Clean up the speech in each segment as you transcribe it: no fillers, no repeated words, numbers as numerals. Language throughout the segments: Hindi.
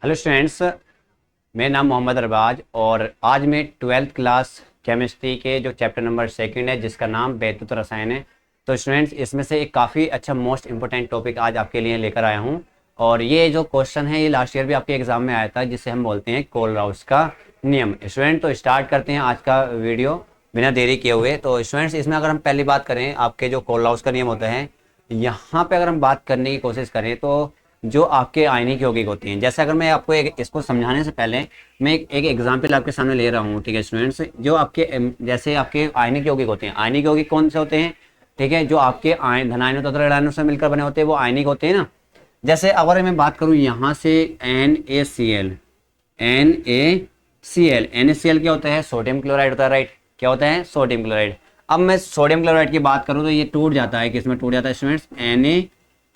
हेलो स्टूडेंट्स, मेरा नाम मोहम्मद अरबाज और आज मैं ट्वेल्थ क्लास केमिस्ट्री के जो चैप्टर नंबर सेकंड है जिसका नाम वैद्युत रसायन है। तो स्टूडेंट्स, इसमें से एक काफ़ी अच्छा मोस्ट इंपॉर्टेंट टॉपिक आज आपके लिए लेकर आया हूँ। और ये जो क्वेश्चन है ये लास्ट ईयर भी आपके एग्जाम में आया था, जिसे हम बोलते हैं कोलराउस का नियम। स्टूडेंट, तो स्टार्ट करते हैं आज का वीडियो बिना देरी किए हुए। तो स्टूडेंट्स, इसमें अगर हम पहली बात करें आपके जो कोलराउस का नियम होता है, यहाँ पे अगर हम बात करने की कोशिश करें तो जो आपके आयनिक यौगिक होती हैं, जैसे अगर मैं आपको इसको समझाने से पहले मैं एक एग्जांपल आपके सामने ले रहा हूँ। ठीक है स्टूडेंट्स, जो आपके जैसे आपके आयनिक यौगिक होते हैं, आयनिक यौगिक कौन से होते हैं? ठीक है, जो आपके धनायनों तथा ऋणायनों से मिलकर बने होते हैं वो आयनिक होते हैं ना। जैसे अगर मैं बात करूँ यहाँ से NaCl, NaCl क्या होता है? सोडियम क्लोराइड होता है, राइट? क्या होता है? Sodium chloride. अब मैं सोडियम क्लोराइड की बात करूँ तो ये टूट जाता है, किसमें टूट जाता है स्टूडेंट्स? Na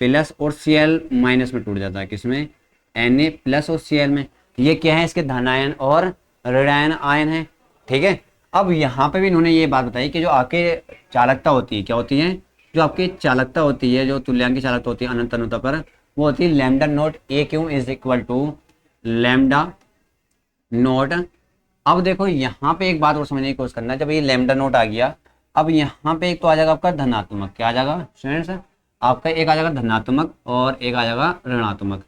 प्लस और Cl माइनस में टूट जाता है। किसमें? Na प्लस और Cl में। ये क्या है? इसके धनायन और ऋणायन आयन है। ठीक है, अब यहाँ पे भी इन्होंने ये बात बताई कि जो आपके चालकता होती है, क्या होती है? जो आपकी चालकता होती है, जो तुल्यांक की चालकता होती है अनंत अनुता पर, वो होती है lambda naught A Q is equal to lambda naught. अब देखो यहाँ पे एक बात और समझने की कोशिश करना, जब ये लैम्डा नोट आ गया, अब यहाँ पे एक तो आ जाएगा आपका धनात्मक, क्या आ जाएगा स्टूडेंट्स? आपका एक आ जाएगा धनात्मक और एक आ जाएगा ऋणात्मक।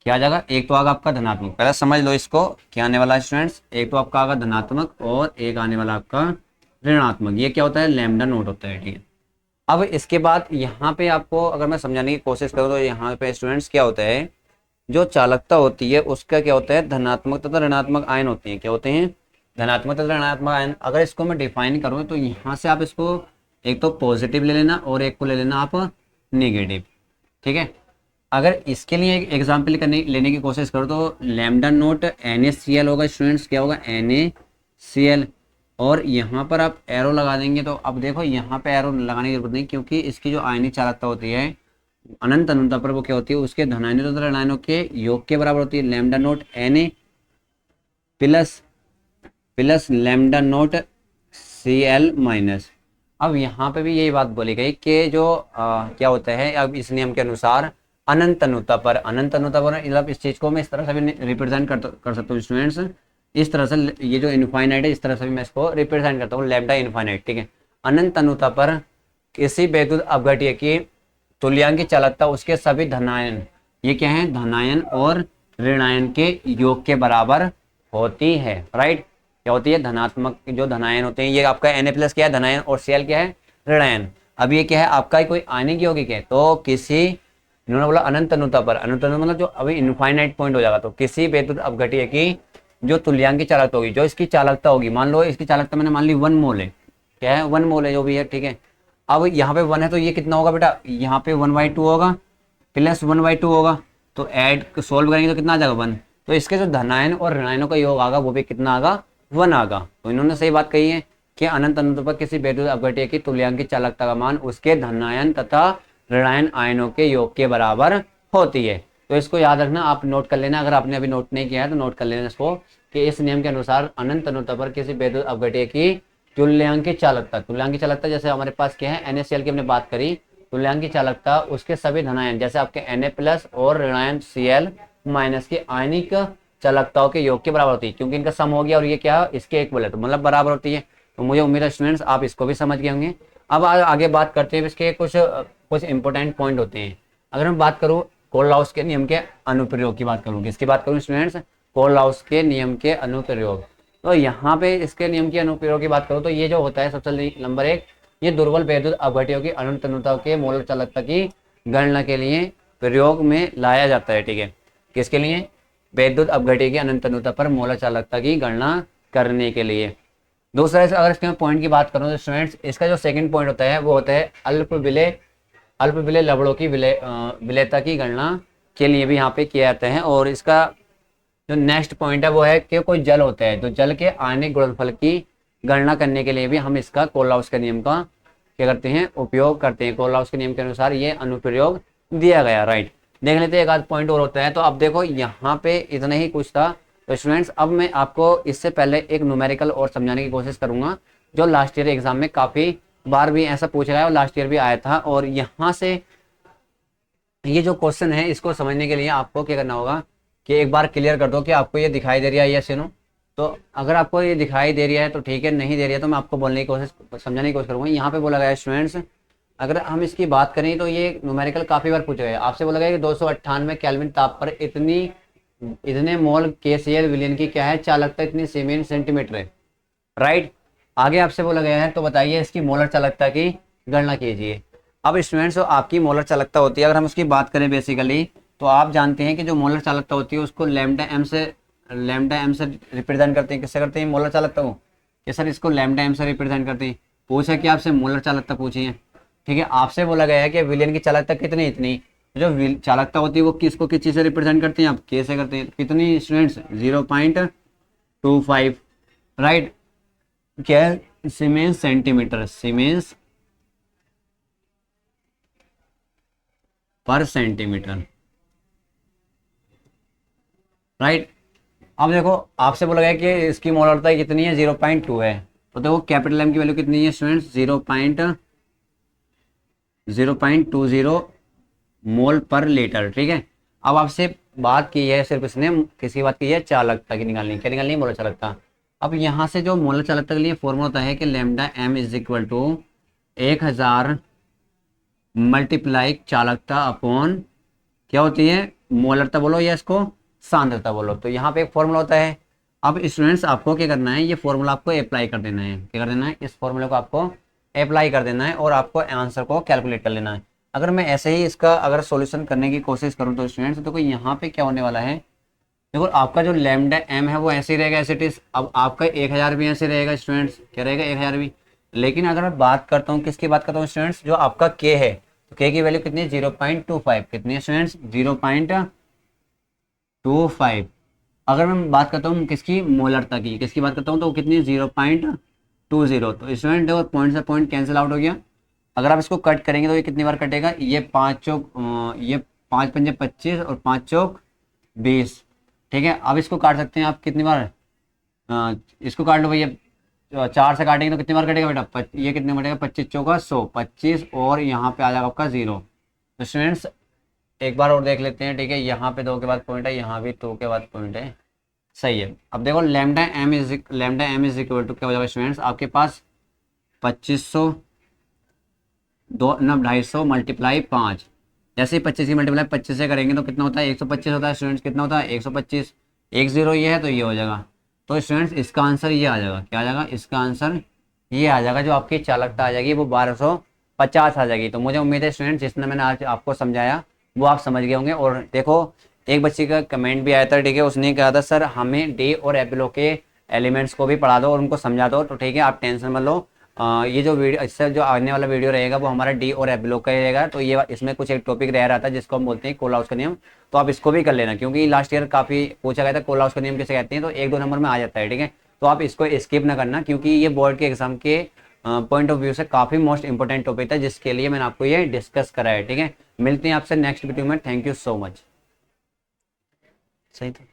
क्या आ जाएगा? एक तो आएगा आपका धनात्मक, पहले समझ लो इसको क्या आने वाला है स्टूडेंट्स। एक तो आपका आएगा धनात्मक और एक आने वाला आपका ऋणात्मक। ये क्या होता है? लैम्डा नोट होता है। ठीक है, अब इसके बाद यहाँ पे आपको अगर मैं समझाने की कोशिश करूँ तो यहाँ पे स्टूडेंट्स क्या होता है, जो चालकता होती है उसका क्या होता है? धनात्मक तथा ऋणात्मक आयन होते हैं। क्या होते हैं? धनात्मक तथा ऋणात्मक आयन। अगर इसको मैं डिफाइन करूँ तो यहाँ से आप इसको एक तो पॉजिटिव ले लेना और एक को ले लेना आप नेगेटिव। ठीक है, अगर इसके लिए एक एग्जाम्पल लेने की कोशिश करो तो लैम्डा नोट NaCl होगा स्टूडेंट्स। क्या होगा? NaCl। और यहाँ पर आप एरो लगा देंगे तो अब देखो यहाँ पे एरो लगाने की जरूरत नहीं, क्योंकि इसकी जो आयनिक चालकता होती है अनंत अनंता पर वो क्या होती है? उसके धनायनों तथा ऋणायनों के योग के बराबर होती है। Lambda note Na plus plus lambda note Cl minus. अब यहाँ पे भी यही बात बोली गई कि जो क्या होता है, अब इस नियम के अनुसार अनंत अनुता पर मतलब इस चीज को मैं इस तरह से भी रिप्रेजेंट कर सकता हूँ स्टूडेंट्स। इस तरह से ये जो इनफाइनाइट है, इस तरह से भी मैं इसको रिप्रेजेंट करता हूँ, लैम्डा इनफाइनाइट। ठीक है, अनंत अनुता पर किसी वैद्युत अपघट्य की तुल्यांक की चालकता उसके सभी धनायन, ये क्या है? धनायन और ऋणायन के योग के बराबर होती है, राइट? क्या होती है? धनात्मक जो धनायन होते हैं, ये आपका Na प्लस क्या है? धनायन, और Cl क्या है? ऋणायन। अब ये क्या है? आपका कोई आयनिक यौगिक है, तो किसी, इन्होंने बोला अनंत अनुता पर, अनंत अनुता मतलब जो अभी इनफाइनाइट पॉइंट हो जाएगा, तो किसी वैद्युत अपघट्य की जो तुल्यांक की चालकता होगी, जो इसकी चालकता होगी, मान लो इसकी चालकता मैंने मान ली 1 मोल है। क्या है? 1 मोल है जो भी है। ठीक है, अब यहाँ पे 1 है तो ये कितना होगा बेटा? यहाँ पे 1/2 होगा प्लस 1/2 होगा, तो ऐड सोल्व करेंगे तो कितना आ जाएगा? 1। तो इसके जो धनायन और ऋणायनों का योग आगा वो भी कितना आगा? 1 आगा। तो इन्होंने सही बात कही है कि अनंत अनंत पर किसी वैद्युत अपघट्य की तुल्यांक की चालकता का मान उसके धनायन तथा ऋणायन आयनों के योग के बराबर होती है। तो इसको याद रखना, आप नोट कर लेना, अगर आपने अभी नोट नहीं किया है तो नोट कर लेना इसको, कि इस नियम के अनुसार अनंत अनुता पर किसी वैद्युत अपघट्य की तुल्यांक की चालकता जैसे हमारे पास क्या है? NaCl की हमने बात करी, तुल्यांक की चालकता उसके सभी धनायन, जैसे आपके Na प्लस और ऋणायन Cl माइनस की आयनिक चालकताओं के योग के बराबर होती है, क्योंकि इनका सम हो गया और ये क्या? इसके इक्वल है, तो मतलब बराबर होती है। तो मुझे उम्मीद है स्टूडेंट्स आप इसको भी समझ गए होंगे। अब आगे बात करते हैं, इसके कुछ कुछ इंपॉर्टेंट पॉइंट होते हैं। अगर मैं बात करूँ कोलराउस के नियम के अनुप्रयोग की बात करूँ, किसकी बात करूँ स्टूडेंट्स? कोलराउस के नियम के अनुप्रयोग। तो यहाँ पे इसके नियम के अनुप्रयोग की बात करूँ तो ये जो होता है सबसे नंबर 1, ये दुर्बल वैद्युत अपघट्यों की अनंत अनुता के मोलर चालकता की गणना के लिए प्रयोग में लाया जाता है। ठीक है, किसके लिए? वैद्युत अपघट्य की अनंत अनुता पर मोलर चालकता की गणना करने के लिए। दूसरा, अगर इसके पॉइंट की बात करूँ तो स्टूडेंट्स, इसका जो सेकंड पॉइंट होता है वो होता है अल्प विलेय लवणों की विलेयता की गणना के लिए भी यहाँ पे किया जाता है। और इसका जो नेक्स्ट पॉइंट है वो है कि कोई जल होता है, तो जल के आणविक गुणनफल की गणना करने के लिए भी हम इसका कोलराउस के नियम का क्या करते हैं? उपयोग करते हैं। कोलराउस के नियम के अनुसार ये अनुप्रयोग दिया गया, राइट? देख लेते हैं, एक आध पॉइंट और होता है। तो अब देखो यहाँ पे इतना ही कुछ था। तो स्टूडेंट्स, अब मैं आपको इससे पहले एक न्यूमेरिकल और समझाने की कोशिश करूंगा, जो लास्ट ईयर एग्जाम में काफी बार भी ऐसा पूछा गया और लास्ट ईयर भी आया था। और यहाँ से ये जो क्वेश्चन है इसको समझने के लिए आपको क्या करना होगा? कि एक बार क्लियर कर दो कि आपको ये दिखाई दे रही है यस या नो। तो अगर आपको ये दिखाई दे रही है तो ठीक है, नहीं दे रही है तो मैं आपको बोलने की कोशिश समझाने की कोशिश करूँगा। यहाँ पे बोला गया है स्टूडेंट्स, अगर हम इसकी बात करें तो ये न्यूमेरिकल काफ़ी बार पूछा गया है। आपसे बोला गया कि 298 केल्विन ताप पर इतने मोल KCl विलयन की क्या है चालकता, इतनी सीमेंस सेंटीमीटर है, राइट। आगे आपसे बोला गया है तो बताइए इसकी मोलर चालकता की गणना कीजिए। अब स्टूडेंट्स आपकी मोलर चालकता होती है, अगर हम उसकी बात करें बेसिकली तो आप जानते हैं कि जो मोलर चालकता होती है उसको लैम्डा एम से रिप्रेजेंट करते हैं। किससे करते हैं मोलर चालकता को? कि सर इसको लैम्डा एम से रिप्रेजेंट करते हैं। पूछा कि आपसे मोलर चालकता पूछी है, ठीक है। आपसे बोला गया है कि विलयन की चालकता कितनी, इतनी। जो चालकता होती है वो किसको किस चीज़ से रिप्रेजेंट करते हैं? आप के से करते हैं। कितनी स्टूडेंट्स? 0.25, राइट। क्या है? सीमेंस सेंटीमीटर, सीमेंस पर सेंटीमीटर, राइट। अब देखो आपसे बोला गया कि इसकी मोलरता कितनी है? 0.2 है। तो देखो कैपिटल एम की वैल्यू कितनी है स्टूडेंट्स? 0.020 मोल पर लीटर, ठीक है। अब आपसे बात की है, सिर्फ इसने किसकी बात की है? चालकता की निकालनी। क्या निकालनी है? मोलर चालकता। अब यहाँ से जो मोलर चालकता के लिए फॉर्मूला होता है कि lambda M is equal to 1000 multiply चालकता अपॉन क्या होती है? मोलरता बोलो या इसको सांद्रता बोलो। तो यहाँ पे एक फॉर्मूला होता है। अब स्टूडेंट्स आपको क्या करना है? ये फॉर्मूला आपको अप्लाई कर देना है। क्या कर देना है? इस फॉर्मूले को आपको अप्लाई कर देना है और आपको आंसर को कैलकुलेट कर लेना है। अगर मैं ऐसे ही इसका अगर सॉल्यूशन करने की कोशिश करूँ तो स्टूडेंट्स देखो यहाँ पे क्या होने वाला है। देखो आपका जो लैम्डा एम है वो ऐसे ही रहेगा, एज इट इज। अब आपका 1000 भी ऐसे रहेगा स्टूडेंट्स। क्या रहेगा? 1000 भी। लेकिन अगर मैं बात करता हूँ, किसकी बात करता हूँ स्टूडेंट्स? जो आपका के है, तो के की वैल्यू कितनी है? 0.25। कितनी है स्टूडेंट्स? 0.25। अगर मैं बात करता हूँ किसकी? मोलरता की। किसकी बात करता हूँ तो वो कितनी? 0.20। तो स्टूडेंट देखो पॉइंट से पॉइंट कैंसिल आउट हो गया। अगर आप इसको कट करेंगे तो ये कितनी बार कटेगा? ये 5 चौक ये 5 पंजे 25 और 5 चौक 20, ठीक है। अब इसको काट सकते हैं आप कितनी बार? इसको काट लो भैया। 4 से काटेंगे तो कितनी बार कटेगा बेटा? ये कितने बटेगा? 25 चौका 100, 25 और यहाँ पे आ जाएगा आपका 0। तो स्टूडेंट्स एक बार और देख लेते हैं, ठीक है। यहाँ पे 2 के बाद पॉइंट है, यहाँ भी 2 के बाद पॉइंट है, सही है। अब देखो lambda M is equal to क्या हो जाएगा स्टूडेंट्स? आपके पास 2500 250 मल्टीप्लाई 5। जैसे ही 25 की मल्टीप्लाई 25 से करेंगे तो कितना होता है? 125 होता है स्टूडेंट्स। कितना होता है? 125। 10 ये है तो ये हो जाएगा। तो स्टूडेंट्स इसका आंसर ये आ जाएगा। क्या आ जाएगा? इसका आंसर ये आ जाएगा। जो आपकी चालकता आ जाएगी वो 1250 आ जाएगी। तो मुझे उम्मीद है स्टूडेंट्स जिसने मैंने आज आपको समझाया वो आप समझ गए होंगे। और देखो एक बच्चे का कमेंट भी आया था, ठीक है। उसने कहा था सर हमें डी और एप्सिलॉन के एलिमेंट्स को भी पढ़ा दो और उनको समझा दो। तो ठीक है, आप टेंशन मत लो। ये जो वीडियो, इससे जो आने वाला वीडियो रहेगा वो हमारा डी और एप्सिलॉन का रहेगा। तो ये इसमें कुछ एक टॉपिक रह रहा था जिसको हम बोलते हैं कोलहाउस का नियम। तो आप इसको भी कर लेना क्योंकि लास्ट ईयर काफ़ी पूछा गया था कोलहाउस का नियम किसे कहते हैं। तो 1-2 नंबर में आ जाता है, ठीक है। तो आप इसको स्किप ना करना क्योंकि ये बोर्ड के एग्जाम के पॉइंट ऑफ व्यू से काफ़ी मोस्ट इंपॉर्टेंट टॉपिक था जिसके लिए मैंने आपको ये डिस्कस करा है, ठीक है। मिलते हैं आपसे नेक्स्ट वीडियो में। Thank you so much. सही था।